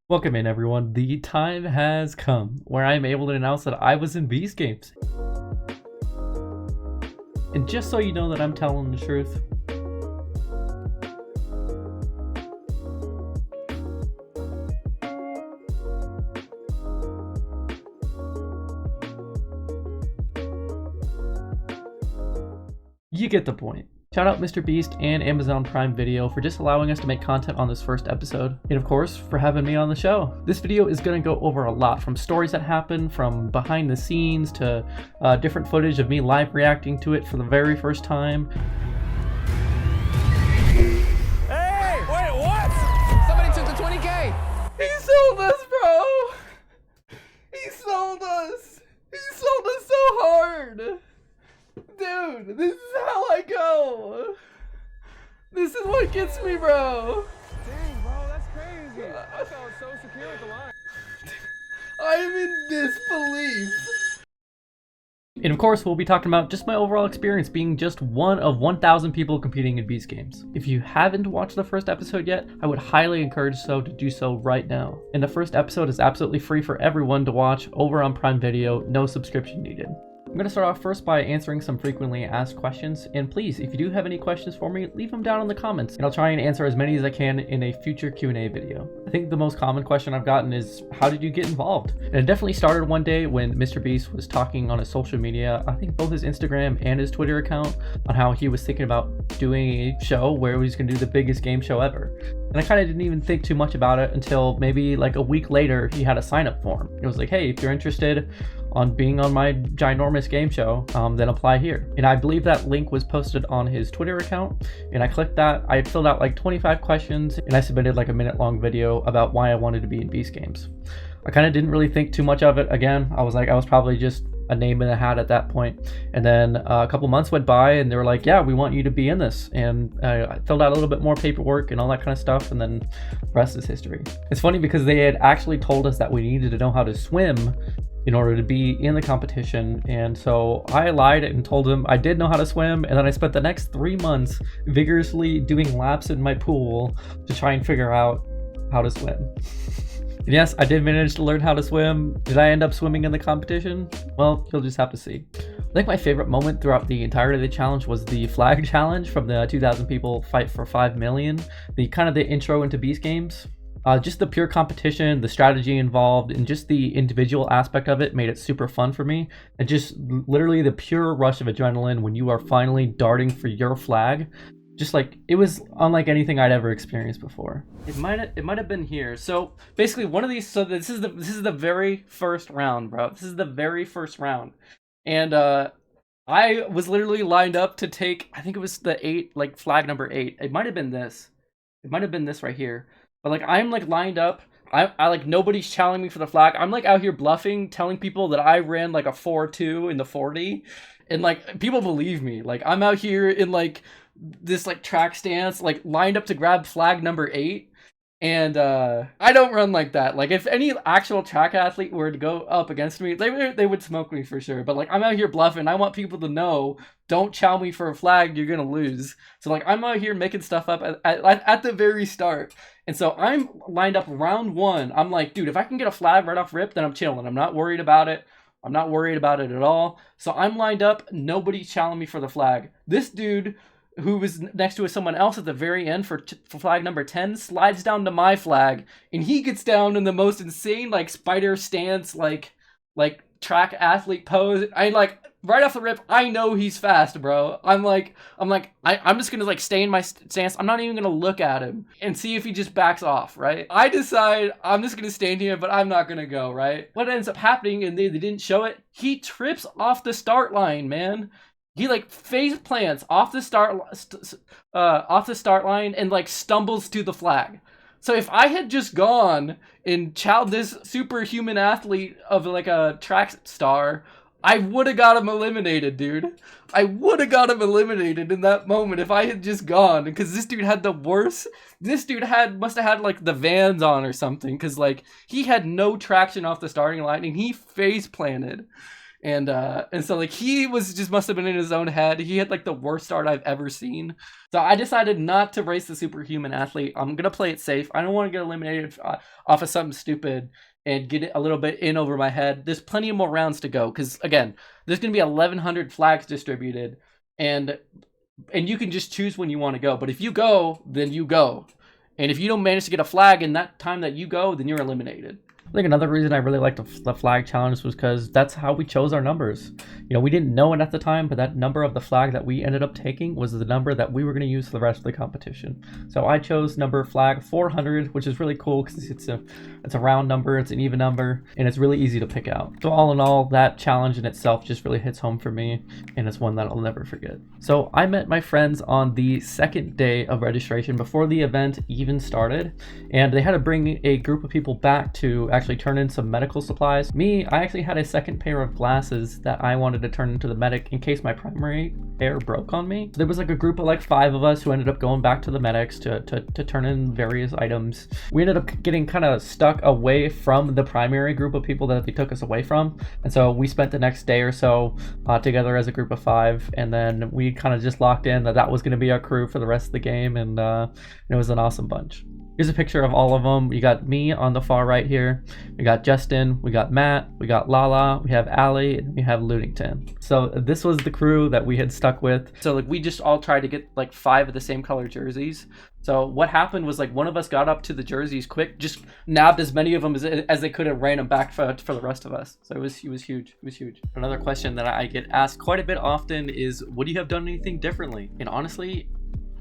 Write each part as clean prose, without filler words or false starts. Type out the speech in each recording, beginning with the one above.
Welcome in, everyone. The time has come where I am able to announce that I was in Beast Games. And just so you know that I'm telling the truth, you get the point. Shout out Mr. Beast and Amazon Prime Video for just allowing us to make content on this first episode, and of course for having me on the show. This video is going to go over a lot, from stories that happen, from behind the scenes to different footage of me live reacting to it for the very first time. Hey! Wait, what? Somebody took the 20K! He sold us, bro! He sold us! He sold us so hard! Dude, this is how I go! This is what gets me, bro! Dang, bro, that's crazy. I felt so secure at the line. I am in disbelief! And of course, we'll be talking about just my overall experience being just one of 1,000 people competing in Beast Games. If you haven't watched the first episode yet, I would highly encourage so to do so right now. And the first episode is absolutely free for everyone to watch over on Prime Video, no subscription needed. I'm going to start off first by answering some frequently asked questions, and please, if you do have any questions for me, leave them down in the comments, and I'll try and answer as many as I can in a future Q&A video. I think the most common question I've gotten is, how did you get involved? And it definitely started one day when Mr. Beast was talking on his social media, I think both his Instagram and his Twitter account, on how he was thinking about doing a show where he was going to do the biggest game show ever. And I kind of didn't even think too much about it until maybe like a week later, he had a sign-up form. It was like, hey, if you're interested on being on my ginormous game show, then apply here. And I believe that link was posted on his Twitter account, and I clicked that. I filled out like 25 questions, and I submitted like a minute-long video about why I wanted to be in Beast Games. I kind of didn't really think too much of it. Again, I was probably just a name in the hat at that point. And then a couple months went by, and they were like, yeah, we want you to be in this. And I filled out a little bit more paperwork and all that kind of stuff, and then the rest is history. It's funny because they had actually told us that we needed to know how to swim in order to be in the competition, and so I lied and told them I did know how to swim, and then I spent the next 3 months vigorously doing laps in my pool to try and figure out how to swim. And yes, I did manage to learn how to swim. Did I end up swimming in the competition? Well, you'll just have to see. I think my favorite moment throughout the entirety of the challenge was the flag challenge from the 2,000 people fight for 5 million, the kind of the intro into Beast Games. Just the pure competition, the strategy involved, and just the individual aspect of it made it super fun for me. And just literally the pure rush of adrenaline when you are finally darting for your flag. Just like, it was unlike anything I'd ever experienced before. It might have been here. So basically one of these, so this is the very first round, bro. This is the very first round. And I was literally lined up to take, I think it was the 8, like flag number 8. It might have been this. It might have been this right here. But like, I'm like lined up, I like, nobody's challenging me for the flag. I'm like out here bluffing, telling people that I ran like a 4.2 in the 40, and like people believe me. Like, I'm out here in like this like track stance, like lined up to grab flag number 8. And I don't run like that. Like, if any actual track athlete were to go up against me, they would smoke me for sure. But like, I'm out here bluffing. I want people to know, don't chow me for a flag, you're gonna lose. So like, I'm out here making stuff up at the very start. And so I'm lined up round 1. I'm like, dude, if I can get a flag right off rip, then I'm chilling. I'm not worried about it. I'm not worried about it at all. So I'm lined up. Nobody's challenging me for the flag. This dude, who was next to someone else at the very end for flag number 10, slides down to my flag, and he gets down in the most insane, like, spider stance, like track athlete pose. I like, right off the rip, I know he's fast, bro. I'm just gonna like stay in my stance. I'm not even gonna look at him and see if he just backs off, right? I decide I'm just gonna stand here, but I'm not gonna go, right? What ends up happening, and they didn't show it, he trips off the start line, man. He like face plants off the start line and like stumbles to the flag. So if I had just gone and chowed this superhuman athlete of like a track star, I would have got him eliminated, dude. I would have got him eliminated in that moment if I had just gone, because this dude had the worst. This dude must have had like the Vans on or something, because like he had no traction off the starting line and he face planted. And so like he was just must have been in his own head. He had like the worst start I've ever seen. So I decided not to race the superhuman athlete. I'm gonna play it safe. I don't want to get eliminated off of something stupid and get it a little bit in over my head. There's plenty of more rounds to go because again, there's gonna be 1,100 flags distributed, and you can just choose when you want to go. But if you go, then you go, and if you don't manage to get a flag in that time that you go, then you're eliminated. I think another reason I really liked the flag challenge was because that's how we chose our numbers. You know, we didn't know it at the time, but that number of the flag that we ended up taking was the number that we were going to use for the rest of the competition. So I chose number flag 400, which is really cool because it's a round number, it's an even number, and it's really easy to pick out. So all in all, that challenge in itself just really hits home for me, and it's one that I'll never forget. So I met my friends on the second day of registration before the event even started, and they had to bring a group of people back to actually turn in some medical supplies. I actually had a second pair of glasses that I wanted to turn into the medic in case my primary pair broke on me. There was like a group of like 5 of us who ended up going back to the medics to turn in various items. We ended up getting kind of stuck away from the primary group of people that they took us away from, and so we spent the next day or so together as a group of 5, and then we kind of just locked in that was going to be our crew for the rest of the game, and it was an awesome bunch. Here's a picture of all of them. You got me on the far right here. We got Justin, we got Matt, we got Lala, we have Allie, and we have Ludington. So this was the crew that we had stuck with. So like we just all tried to get like 5 of the same color jerseys. So what happened was like one of us got up to the jerseys quick, just nabbed as many of them as they could and ran them back for the rest of us. So it was huge. It was huge. Another question that I get asked quite a bit often is, would you have done anything differently? And honestly,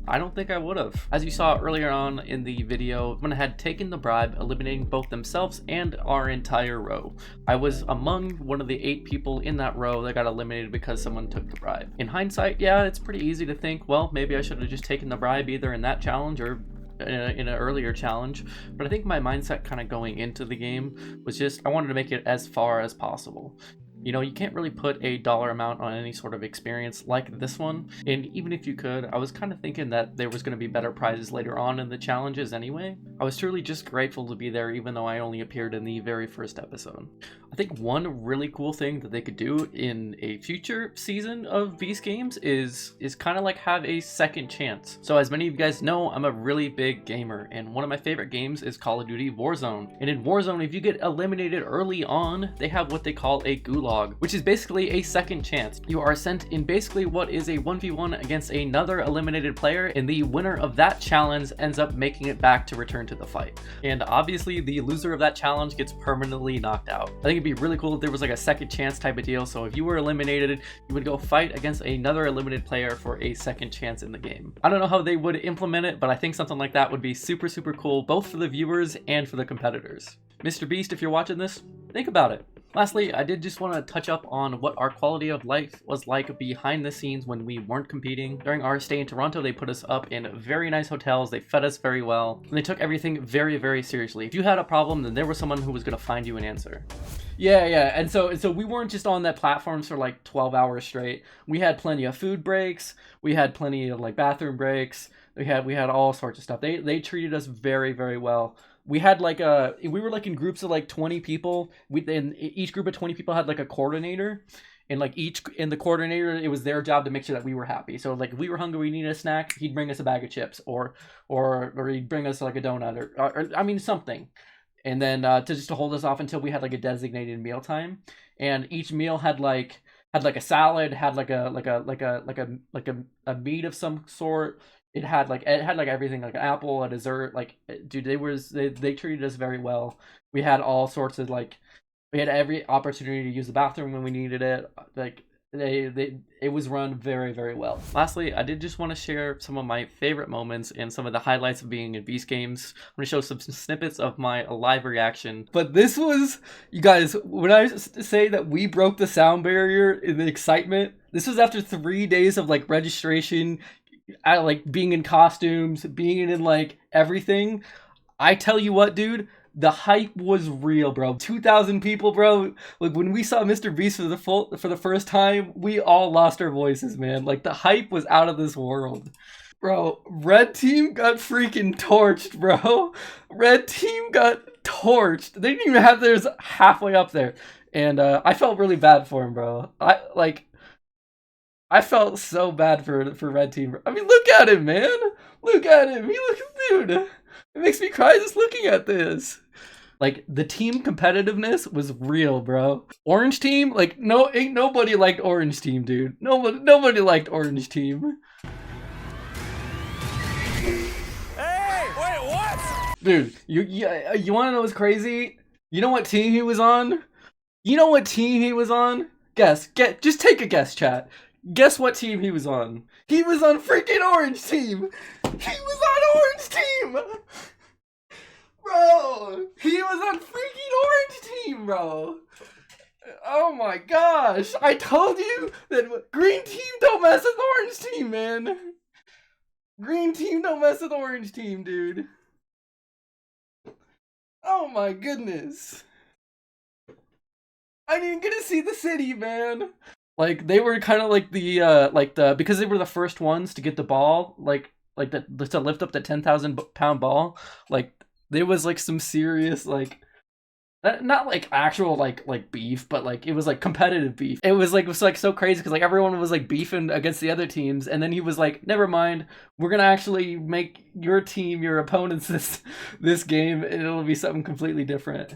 I don't think I would have. As you saw earlier on in the video, when I had taken the bribe, eliminating both themselves and our entire row. I was among one of the 8 people in that row that got eliminated because someone took the bribe. In hindsight, yeah, it's pretty easy to think, well, maybe I should have just taken the bribe either in that challenge or in an earlier challenge. But I think my mindset kind of going into the game was just, I wanted to make it as far as possible. You know, you can't really put a dollar amount on any sort of experience like this one, and even if you could, I was kind of thinking that there was going to be better prizes later on in the challenges anyway. I was truly just grateful to be there even though I only appeared in the very first episode. I think one really cool thing that they could do in a future season of Beast Games is kind of like have a second chance. So as many of you guys know, I'm a really big gamer, and one of my favorite games is Call of Duty Warzone. And in Warzone, if you get eliminated early on, they have what they call a gulag, which is basically a second chance. You are sent in basically what is a 1v1 against another eliminated player, and the winner of that challenge ends up making it back to return to the fight. And obviously the loser of that challenge gets permanently knocked out. I think it'd be really cool if there was like a second chance type of deal, so if you were eliminated, you would go fight against another eliminated player for a second chance in the game. I don't know how they would implement it, but I think something like that would be super cool, both for the viewers and for the competitors. Mr. Beast, if you're watching this, think about it. Lastly, I did just want to touch up on what our quality of life was like behind the scenes when we weren't competing. During our stay in Toronto, they put us up in very nice hotels, they fed us very well, and they took everything very seriously. If you had a problem, then there was someone who was going to find you an answer. Yeah, and so we weren't just on that platforms for like 12 hours straight. We had plenty of food breaks, we had plenty of like bathroom breaks, we had all sorts of stuff. They treated us very well. We had like we were like in groups of like 20 people. And each group of 20 people had like a coordinator, and like the coordinator, it was their job to make sure that we were happy. So like if we were hungry, we needed a snack, he'd bring us a bag of chips, or he'd bring us like a donut, or I mean something. And then to hold us off until we had like a designated meal time. And each meal had like a salad, had like a meat of some sort. It had like everything, like an apple, a dessert. Like, dude, they treated us very well. We had all sorts of we had every opportunity to use the bathroom when we needed it. Like it was run very well. Lastly, I did just want to share some of my favorite moments and some of the highlights of being in Beast Games. I'm going to show some snippets of my live reaction. But this was, you guys, when I say that we broke the sound barrier in the excitement, this was after 3 days of like registration, I like being in costumes, being in like everything. I tell you what, dude, the hype was real, bro. 2,000 people, bro. Like when we saw Mr. Beast for the first time, we all lost our voices, man. Like the hype was out of this world. Bro, Red Team got freaking torched, bro. Red Team got torched. They didn't even have theirs halfway up there. and I felt really bad for him, bro. I felt so bad for red team. I mean, look at him, man. Look at him. He looks, dude. It makes me cry just looking at this. Like, the team competitiveness was real, bro. Orange team, like, no, ain't nobody liked orange team, dude. Nobody liked orange team. Hey, wait, what? Dude, you want to know what's crazy? You know what team he was on? You know what team he was on? Just take a guess, chat. Guess what team he was on? He was on freaking orange team. He was on orange team. Bro, he was on freaking orange team, bro. Oh my gosh. I told you that green team don't mess with orange team, man. Green team don't mess with orange team, dude. Oh my goodness. I didn't get to see the city, man. Like, they were kind of like because they were the first ones to get the ball, to lift up the 10,000 pound ball. Like, there was like some serious, like, not like actual like beef, but like it was like competitive beef. It was like so crazy because like everyone was like beefing against the other teams, and then he was like, never mind, we're gonna actually make your team your opponents this game, and it'll be something completely different.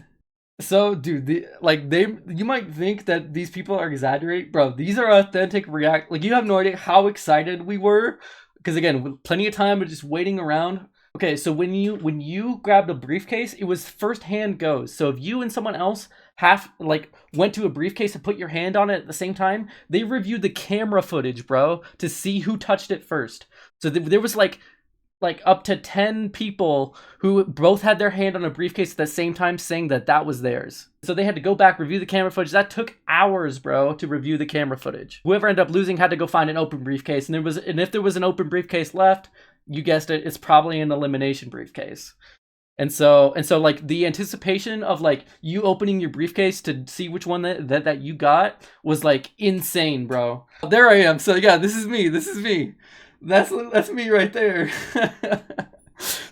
So, dude, you might think that these people are exaggerating, bro. These are authentic react. Like, you have no idea how excited we were, because again, plenty of time of just waiting around. Okay, so when you grabbed a briefcase, it was first hand goes. So if you and someone else went to a briefcase and put your hand on it at the same time, they reviewed the camera footage, bro, to see who touched it first. So there was like up to 10 people who both had their hand on a briefcase at the same time saying that was theirs. So they had to go back, review the camera footage. That took hours, bro, to review the camera footage. Whoever ended up losing had to go find an open briefcase. And if there was an open briefcase left, you guessed it, it's probably an elimination briefcase. And so like the anticipation of like you opening your briefcase to see which one that you got was like insane, bro. There I am. So yeah, this is me. That's me right there.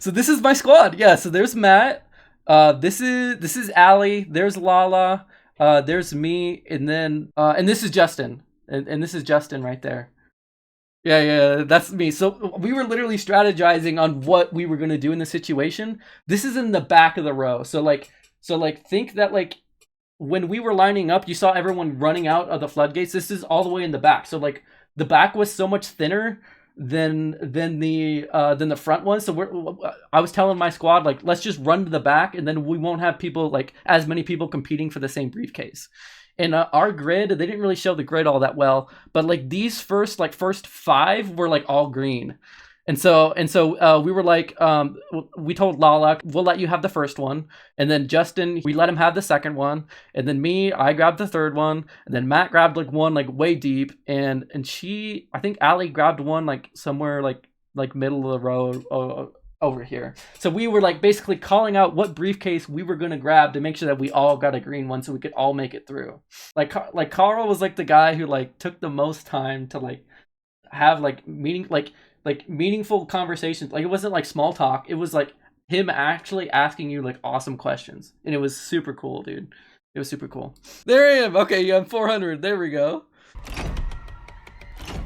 So this is my squad. Yeah, so there's Matt. This is Allie. There's Lala. There's me, and then and this is Justin. And this is Justin right there. Yeah, that's me. So we were literally strategizing on what we were gonna do in the situation. This is in the back of the row. So think that like when we were lining up, you saw everyone running out of the floodgates. This is all the way in the back. So like the back was so much thinner than the front one. So I was telling my squad, like, let's just run to the back, and then we won't have people, like, as many people competing for the same briefcase. And our grid, they didn't really show the grid all that well, but like these first 5 were like all green. And so we were like, we told Lala, we'll let you have the first one. And then Justin, we let him have the second one. And then me, I grabbed the third one. And then Matt grabbed like one like way deep. And I think Allie grabbed one like somewhere like middle of the row over here. So we were like basically calling out what briefcase we were going to grab to make sure that we all got a green one so we could all make it through. Like Carl was like the guy who like took the most time to like have like meaningful conversations. Like, it wasn't like small talk. It was like him actually asking you like awesome questions, and it was super cool, dude. It was super cool. There I am. Okay, yeah, I'm 400. There we go.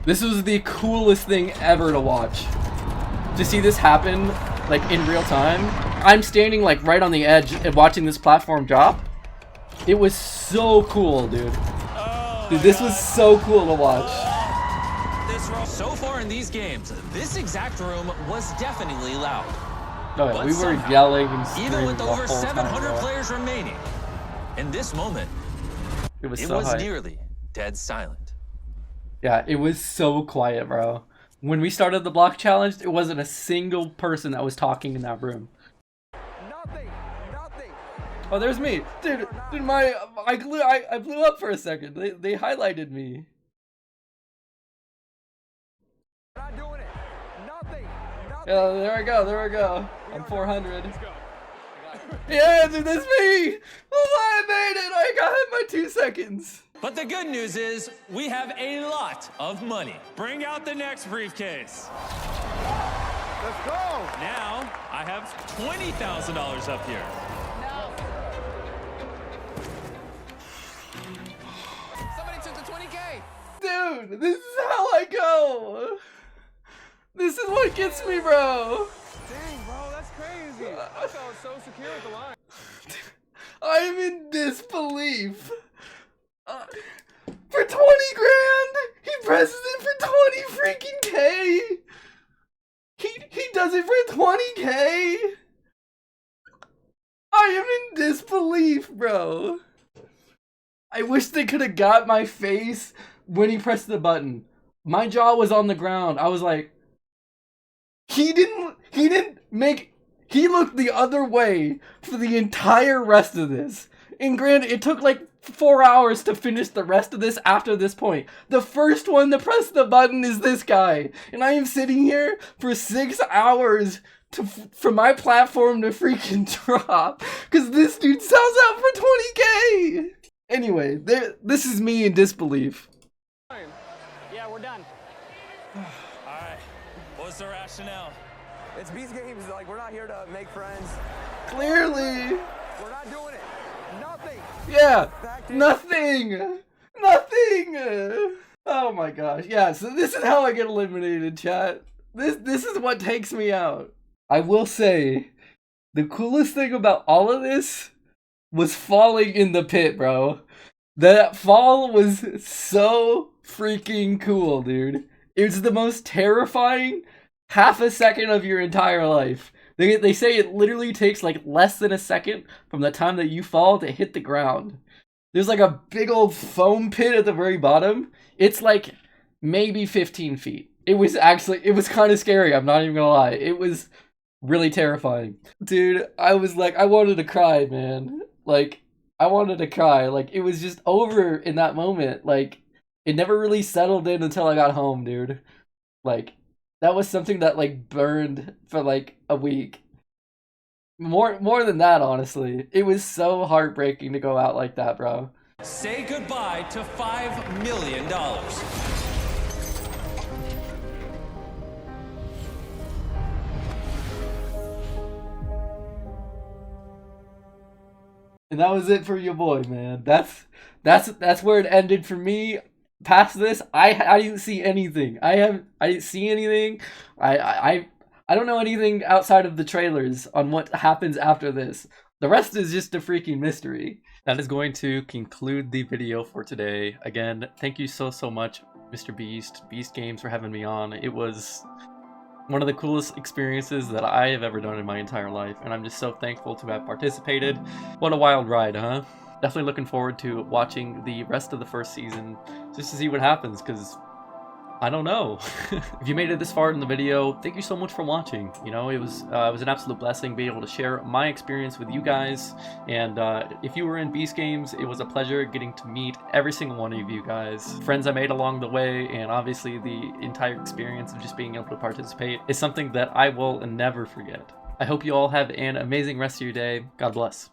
This was the coolest thing ever to watch. To see this happen like in real time. I'm standing like right on the edge and watching this platform drop. It was so cool, dude. Dude, this was so cool to watch. So far in these games, this exact room was definitely loud. Oh, yeah, we were yelling and screaming even with the over whole 700 time, players remaining, in this moment, it was nearly dead silent. Yeah, it was so quiet, bro. When we started the block challenge, there wasn't a single person that was talking in that room. Nothing. Oh, there's me, dude. I blew up for a second. They highlighted me. Not doing it. Nothing. Yeah, there I go. I'm 400. Let's go. Yeah, dude, that's me. Oh, I made it. I got my 2 seconds. But the good news is, we have a lot of money. Bring out the next briefcase. Let's go. Now, I have $20,000 up here. This is how I go. This is what gets me, bro. Dang, bro, that's crazy. I felt so secure with the line. I am in disbelief. For 20 grand, he presses it for 20 freaking K. He does it for 20K. I am in disbelief, bro. I wish they could have got my face when he pressed the button. My jaw was on the ground. I was like, he looked the other way for the entire rest of this. And granted, it took like 4 hours to finish the rest of this after this point. The first one to press the button is this guy. And I am sitting here for 6 hours for my platform to freaking drop. Because this dude sells out for 20K. Anyway, this is me in disbelief. Yeah, we're done. All right. What's the rationale? It's Beast Games. Like, we're not here to make friends. Clearly. We're not doing it. Nothing. Yeah. Nothing. Oh my gosh. Yeah, so this is how I get eliminated, chat. This is what takes me out. I will say, the coolest thing about all of this was falling in the pit, bro. That fall was so freaking cool, dude. It was the most terrifying half a second of your entire life. They say it literally takes like less than a second from the time that you fall to hit the ground. There's like a big old foam pit at the very bottom. It's like maybe 15 feet. It was kind of scary, I'm not even gonna lie. It was really terrifying. Dude, I was like, I wanted to cry, man. Like, I wanted to cry. Like, it was just over in that moment. Like, it never really settled in until I got home, dude. Like, that was something that, like, burned for, like, a week. More than that, honestly. It was so heartbreaking to go out like that, bro. Say goodbye to $5 million. And that was it for your boy, man. That's where it ended for me. Past this, I didn't see anything. I didn't see anything. I don't know anything outside of the trailers on what happens after this. The rest is just a freaking mystery. That is going to conclude the video for today. Again, thank you so much, Mr. Beast Games, for having me on. It was one of the coolest experiences that I have ever done in my entire life, and I'm just so thankful to have participated. What a wild ride, huh? Definitely looking forward to watching the rest of the first season just to see what happens, because I don't know. If you made it this far in the video, thank you so much for watching. You know, it was an absolute blessing being able to share my experience with you guys, and if you were in Beast Games, it was a pleasure getting to meet every single one of you guys. Friends I made along the way, and obviously the entire experience of just being able to participate is something that I will never forget. I hope you all have an amazing rest of your day. God bless.